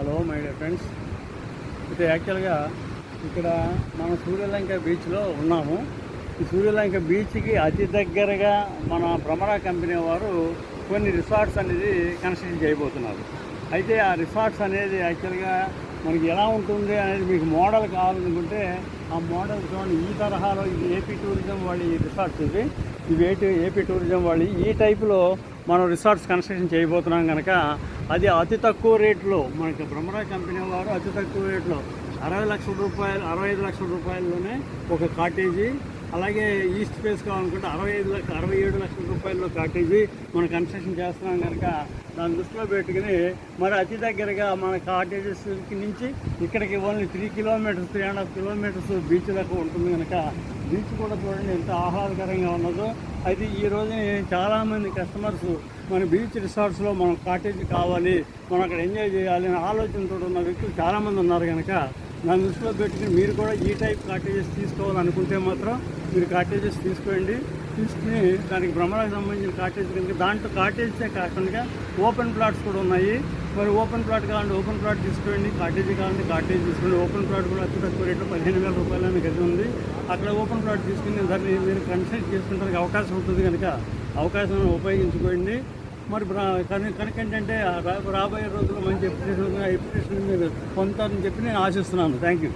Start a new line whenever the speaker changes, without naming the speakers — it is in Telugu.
Hello my dear friends. అయితే యాక్చువల్గా ఇక్కడ మనం సూర్యలంక బీచ్లో ఉన్నాము. ఈ సూర్యలంక బీచ్కి అతి దగ్గరగా మన భ్రమరా కంపెనీ వారు కొన్ని రిసార్ట్స్ అనేది కన్స్ట్రక్షన్ చేయబోతున్నారు. అయితే ఆ రిసార్ట్స్ అనేది యాక్చువల్గా మనకి ఎలా ఉంటుంది అనేది మీకు మోడల్ కావాలనుకుంటే ఆ మోడల్ చూడండి. ఈ తరహాలో ఇది ఏపీ టూరిజం వాళ్ళ ఈ రిసార్ట్స్ ఇవి ఏపీ టూరిజం వాళ్ళు ఈ టైపులో మనం రిసార్ట్స్ కన్స్ట్రక్షన్ చేయబోతున్నాం కనుక అది అతి తక్కువ రేట్లో మనకి భ్రమరా కంపెనీ వారు అతి తక్కువ రేట్లో 60 లక్షల రూపాయలు 65 లక్షల రూపాయల్లోనే ఒక కాటేజీ, అలాగే ఈస్ట్ ఫేస్ కావాలనుకుంటే 67 లక్షల రూపాయల్లో కాటేజీ మనం కన్స్ట్రక్షన్ చేస్తున్నాం కనుక దాన్ని దృష్టిలో పెట్టుకుని మరి అతి దగ్గరగా మన కాటేజెస్ నుంచి ఇక్కడికి ఓన్లీ 3.5 కిలోమీటర్స్ బీచ్ దాకా ఉంటుంది కనుక బీచ్ కూడా చూడండి ఎంత ఆహ్లాదకరంగా ఉన్నదో. అయితే ఈ రోజుని చాలామంది కస్టమర్స్ మన బీచ్ రిసార్ట్స్లో మనం కాటేజీ కావాలి, మనం అక్కడ ఎంజాయ్ చేయాలి అనే ఆలోచనతో ఉన్న వ్యక్తులు చాలామంది ఉన్నారు కనుక దాని దృష్టిలో పెట్టుకుని మీరు కూడా ఈ టైప్ కాటేజెస్ తీసుకోవాలనుకుంటే మాత్రం మీరు కాటేజెస్ తీసుకుని దానికి భ్రమరాకి సంబంధించిన కాటేజ్ కనుక దాంట్లో కాటేజెసే కాకుండా ఓపెన్ ప్లాట్స్ కూడా ఉన్నాయి. మరి ఓపెన్ ప్లాట్ కావాలంటే ఓపెన్ ప్లాట్ తీసుకోండి, కాటేజీ కావాలంటే కాటేజ్ తీసుకోండి. ఓపెన్ ప్లాట్ కూడా అతి తక్కువ రేట్లో 15,000 రూపాయలని గది ఉంది. అక్కడ ఓపెన్ ప్లాట్ తీసుకుని దాన్ని మీరు కన్స్ట్రక్ట్ చేసుకుంటానికి అవకాశం ఉంటుంది కనుక అవకాశం ఉపయోగించుకోండి. మరి కనుక ఏంటంటే రాబోయే రోజుల్లో మంచి ఎప్లికేషన్ మీరు పొందుతారని చెప్పి నేను ఆశిస్తున్నాను. Thank you.